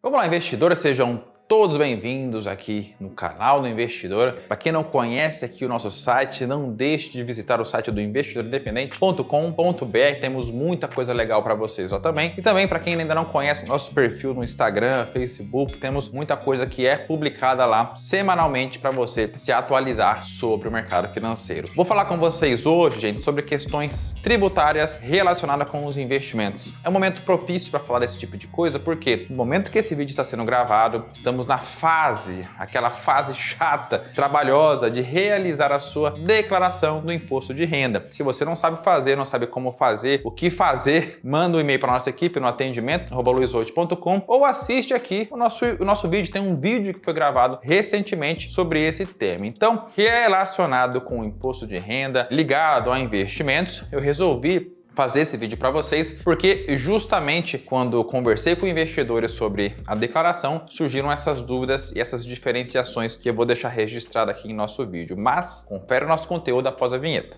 Vamos lá, investidores, sejam todos bem-vindos aqui no canal do Investidor. Para quem não conhece aqui o nosso site, não deixe de visitar o site do investidorindependente.com.br. Temos muita coisa legal para vocês lá também. E também para quem ainda não conhece o nosso perfil no Instagram, Facebook, temos muita coisa que é publicada lá semanalmente para você se atualizar sobre o mercado financeiro. Vou falar com vocês hoje, gente, sobre questões tributárias relacionadas com os investimentos. É um momento propício para falar desse tipo de coisa, porque no momento que esse vídeo está sendo gravado, estamos na aquela fase chata, trabalhosa de realizar a sua declaração do imposto de renda. Se você não sabe fazer, não sabe como fazer, o que fazer, manda um e-mail para a nossa equipe no atendimento@luizholt.com ou assiste aqui o nosso vídeo. Tem um vídeo que foi gravado recentemente sobre esse tema. Então, relacionado com o imposto de renda, ligado a investimentos, eu resolvi fazer esse vídeo para vocês, porque justamente quando eu conversei com investidores sobre a declaração, surgiram essas dúvidas e essas diferenciações que eu vou deixar registrado aqui em nosso vídeo. Mas confere o nosso conteúdo após a vinheta.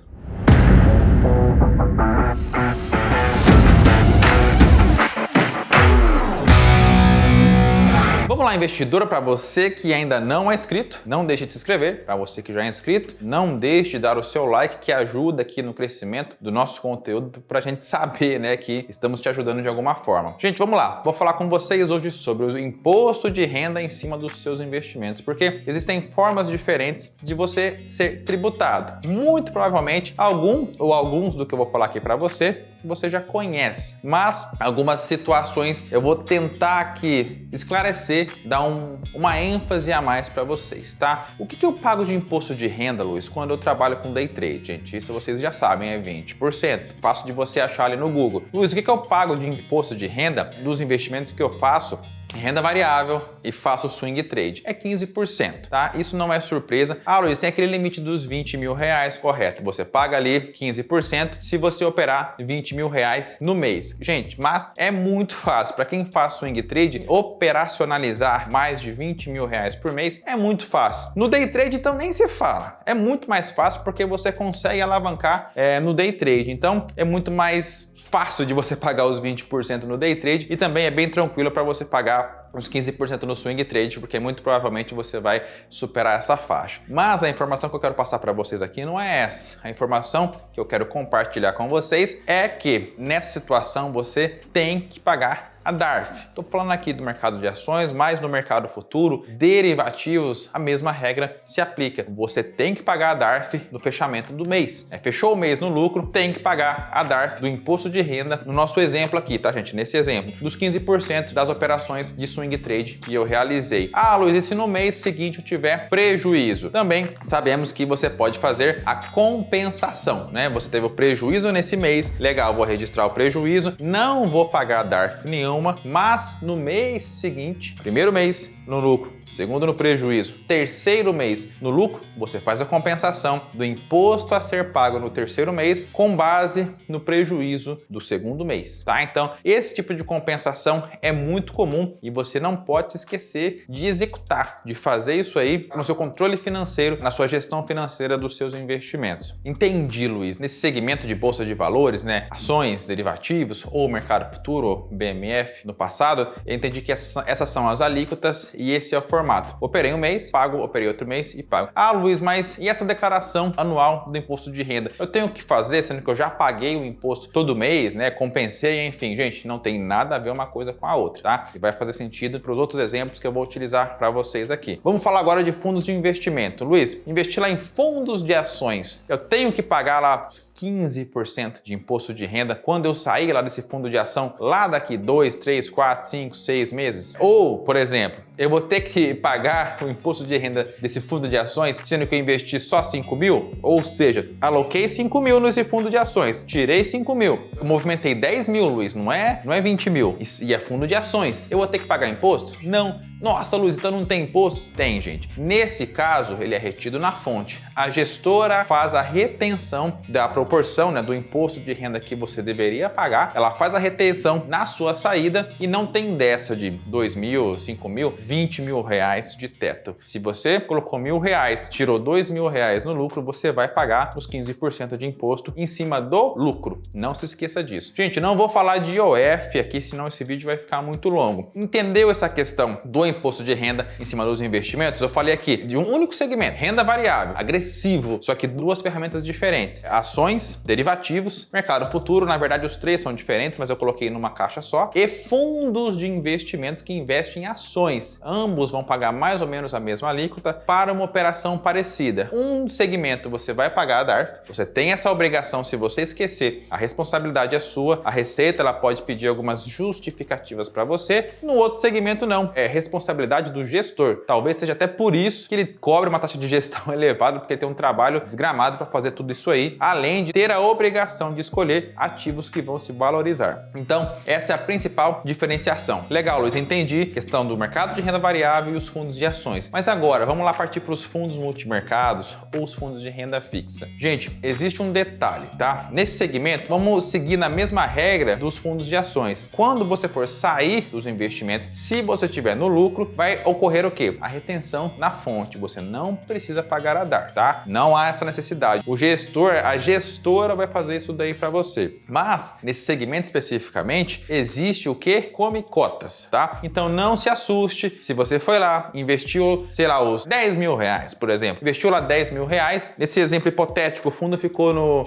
Vamos lá, investidora, para você que ainda não é inscrito, não deixe de se inscrever. Para você que já é inscrito, não deixe de dar o seu like, que ajuda aqui no crescimento do nosso conteúdo, para a gente saber, né, que estamos te ajudando de alguma forma. Gente, vamos lá. Vou falar com vocês hoje sobre o imposto de renda em cima dos seus investimentos, porque existem formas diferentes de você ser tributado. Muito provavelmente, alguns do que eu vou falar aqui para você já conhece, mas algumas situações eu vou tentar aqui esclarecer, dar uma ênfase a mais para vocês, tá? O que eu pago de imposto de renda, Luiz, quando eu trabalho com day trade? Gente, isso vocês já sabem, é 20%. Fácil de você achar ali no Google. Luiz, o que eu pago de imposto de renda dos investimentos que eu faço? Renda variável e faço swing trade. É 15%, tá? Isso não é surpresa. Ah, Luiz, tem aquele limite dos 20 mil reais, correto. Você paga ali 15% se você operar 20 mil reais no mês. Gente, mas é muito fácil. Para quem faz swing trade, operacionalizar mais de 20 mil reais por mês é muito fácil. No day trade, então, nem se fala. É muito mais fácil porque você consegue alavancar no day trade. Então, é muito mais fácil de você pagar os 20% no day trade e também é bem tranquilo para você pagar uns 15% no swing trade, porque muito provavelmente você vai superar essa faixa. Mas a informação que eu quero passar para vocês aqui não é essa. A informação que eu quero compartilhar com vocês é que nessa situação você tem que pagar a DARF. Estou falando aqui do mercado de ações, mas no mercado futuro, derivativos, a mesma regra se aplica. Você tem que pagar a DARF no fechamento do mês. Fechou o mês no lucro, tem que pagar a DARF do imposto de renda, no nosso exemplo aqui, tá, gente? Nesse exemplo, dos 15% das operações de swing trade que eu realizei. Ah, Luiz, e se no mês seguinte eu tiver prejuízo? Também sabemos que você pode fazer a compensação, né? Você teve o prejuízo nesse mês, legal, vou registrar o prejuízo, não vou pagar a DARF nenhuma, mas no mês seguinte, primeiro mês no lucro, segundo no prejuízo, terceiro mês no lucro, você faz a compensação do imposto a ser pago no terceiro mês com base no prejuízo do segundo mês, tá? Então, esse tipo de compensação é muito comum e você não pode se esquecer de executar, de fazer isso aí no seu controle financeiro, na sua gestão financeira dos seus investimentos. Entendi, Luiz. Nesse segmento de bolsa de valores, né, ações, derivativos ou mercado futuro, ou BMF, no passado, eu entendi que essas são as alíquotas e esse é o formato. Operei um mês, pago, operei outro mês e pago. Ah, Luiz, mas e essa declaração anual do imposto de renda? Eu tenho que fazer, sendo que eu já paguei o imposto todo mês, né? Compensei, enfim, gente, não tem nada a ver uma coisa com a outra, tá? E vai fazer sentido para os outros exemplos que eu vou utilizar para vocês aqui. Vamos falar agora de fundos de investimento. Luiz, investir lá em fundos de ações, eu tenho que pagar lá 15% de imposto de renda quando eu sair lá desse fundo de ação lá daqui 2, 3, 4, 5, 6 meses? Ou, por exemplo, eu vou ter que pagar o imposto de renda desse fundo de ações, sendo que eu investi só 5 mil? Ou seja, aloquei 5 mil nesse fundo de ações, tirei 5 mil, eu movimentei 10 mil, Luiz, não é 20 mil, e é fundo de ações. Eu vou ter que pagar imposto? Não Nossa, Luiz, então não tem imposto? Tem, gente. Nesse caso, ele é retido na fonte. A gestora faz a retenção da proporção, né, do imposto de renda que você deveria pagar. Ela faz a retenção na sua saída e não tem dessa de 2 mil, 5 mil, 20 mil reais de teto. Se você colocou R$1.000, tirou R$2.000 no lucro, você vai pagar os 15% de imposto em cima do lucro. Não se esqueça disso. Gente, não vou falar de IOF aqui, senão esse vídeo vai ficar muito longo. Entendeu essa questão do imposto de renda em cima dos investimentos? Eu falei aqui de um único segmento, renda variável, agressivo, só que duas ferramentas diferentes. Ações, derivativos, mercado futuro, na verdade os três são diferentes, mas eu coloquei numa caixa só, e fundos de investimento que investem em ações. Ambos vão pagar mais ou menos a mesma alíquota para uma operação parecida. Um segmento você vai pagar a DARF, você tem essa obrigação. Se você esquecer, a responsabilidade é sua, a Receita ela pode pedir algumas justificativas para você. No outro segmento não, é responsabilidade do gestor. Talvez seja até por isso que ele cobra uma taxa de gestão elevada, porque ele tem um trabalho desgramado para fazer tudo isso aí, além de ter a obrigação de escolher ativos que vão se valorizar. Então, essa é a principal diferenciação. Legal, Luiz, entendi a questão do mercado de renda variável e os fundos de ações. Mas agora, vamos lá partir para os fundos multimercados ou os fundos de renda fixa. Gente, existe um detalhe, tá? Nesse segmento, vamos seguir na mesma regra dos fundos de ações. Quando você for sair dos investimentos, se você estiver no lucro, vai ocorrer o quê? A retenção na fonte. Você não precisa pagar a DARF, tá? Não há essa necessidade. O gestor, a gestora vai fazer isso daí para você. Mas, nesse segmento especificamente, existe o quê? Come cotas, tá? Então não se assuste se você foi lá, investiu, sei lá, os R$10.000, por exemplo. Investiu lá R$10.000. Nesse exemplo hipotético, o fundo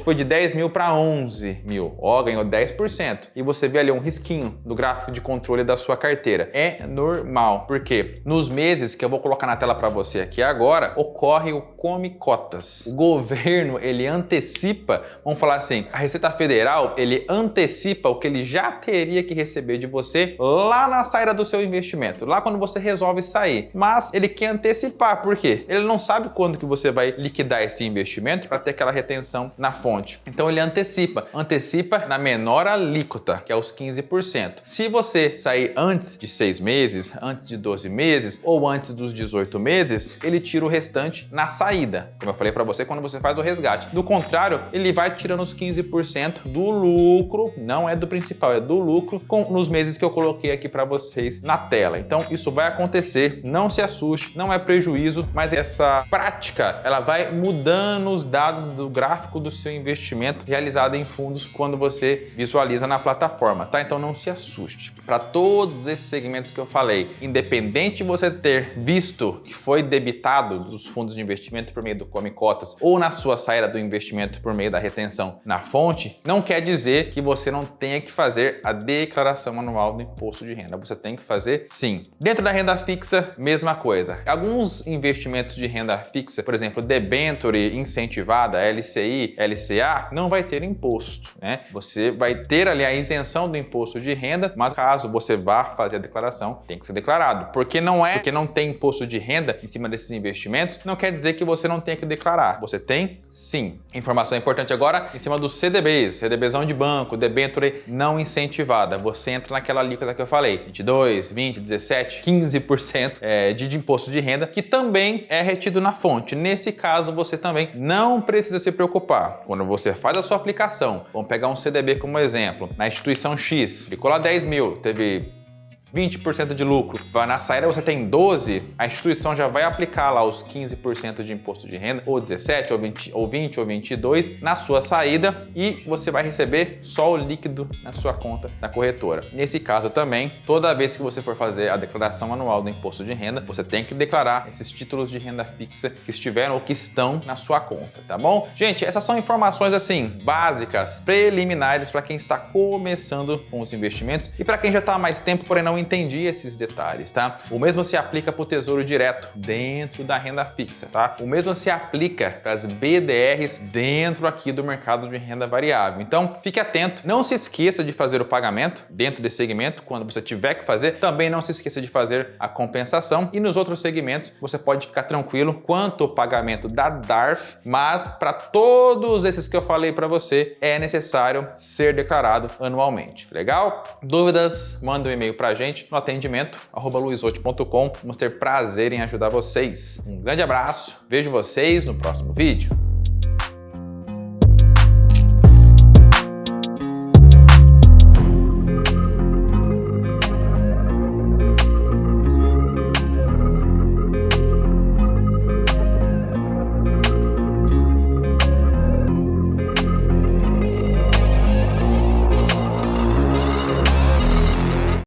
foi de 10 mil para 11 mil. Ó, ganhou 10%. E você vê ali um risquinho do gráfico de controle da sua carteira. É normal. Por quê? Nos meses que eu vou colocar na tela para você aqui agora, ocorre o come cotas. O governo, ele antecipa, vamos falar assim, a Receita Federal, ele antecipa o que ele já teria que receber de você lá na saída do seu investimento, lá quando você resolve sair. Mas ele quer antecipar, por quê? Ele não sabe quando que você vai liquidar esse investimento para ter aquela retenção na fonte. Então ele antecipa na menor alíquota, que é os 15%. Se você sair antes de 6 meses, antes de 12 meses ou antes dos 18 meses, ele tira o restante na saída, como eu falei para você quando você faz o resgate. Do contrário, ele vai tirando os 15% do lucro, não é do principal, é do lucro, nos meses que eu coloquei aqui para vocês na tela. Então isso vai acontecer, não se assuste, não é prejuízo, mas essa prática, ela vai mudando os dados do gráfico do seu investimento realizado em fundos quando você visualiza na plataforma, tá? Então não se assuste. Para todos esses segmentos que eu falei, independente de você ter visto que foi debitado dos fundos de investimento por meio do come cotas ou na sua saída do investimento por meio da retenção na fonte, não quer dizer que você não tenha que fazer a declaração anual do imposto de renda. Você tem que fazer sim. Dentro da renda fixa, mesma coisa. Alguns investimentos de renda fixa, por exemplo, debenture incentivada, LCI, LCA, não vai ter imposto, né? Você vai ter ali a isenção do imposto de renda, mas caso você vá fazer a declaração, tem que ser declarado. Porque não tem imposto de renda em cima desses investimentos, não quer dizer que você não tenha que declarar. Você tem sim. Informação importante agora em cima dos CDBs, CDBzão de banco, debenture não incentivada. Você entra naquela alíquota que eu falei, 22, 20, 17, 15% de imposto de renda, que também é retido na fonte. Nesse caso, você também não precisa se preocupar. Quando você faz a sua aplicação, vamos pegar um CDB como exemplo, na instituição X, ficou lá 10 mil, teve 20% de lucro, vai na saída você tem 12, a instituição já vai aplicar lá os 15% de imposto de renda, ou 17, ou 20, ou 22 na sua saída e você vai receber só o líquido na sua conta da corretora. Nesse caso também, toda vez que você for fazer a declaração anual do imposto de renda, você tem que declarar esses títulos de renda fixa que estiveram ou que estão na sua conta, tá bom? Gente, essas são informações assim, básicas, preliminares para quem está começando com os investimentos e para quem já está há mais tempo, porém não entendi esses detalhes, tá? O mesmo se aplica para o Tesouro Direto dentro da renda fixa, tá? O mesmo se aplica para as BDRs dentro aqui do mercado de renda variável. Então, fique atento. Não se esqueça de fazer o pagamento dentro desse segmento. Quando você tiver que fazer, também não se esqueça de fazer a compensação. E nos outros segmentos, você pode ficar tranquilo quanto ao pagamento da DARF, mas para todos esses que eu falei para você, é necessário ser declarado anualmente. Legal? Dúvidas? Manda um e-mail para a gente. gente no atendimento@luizotti.com. Vamos ter prazer em ajudar vocês. Um grande abraço, vejo vocês no próximo vídeo.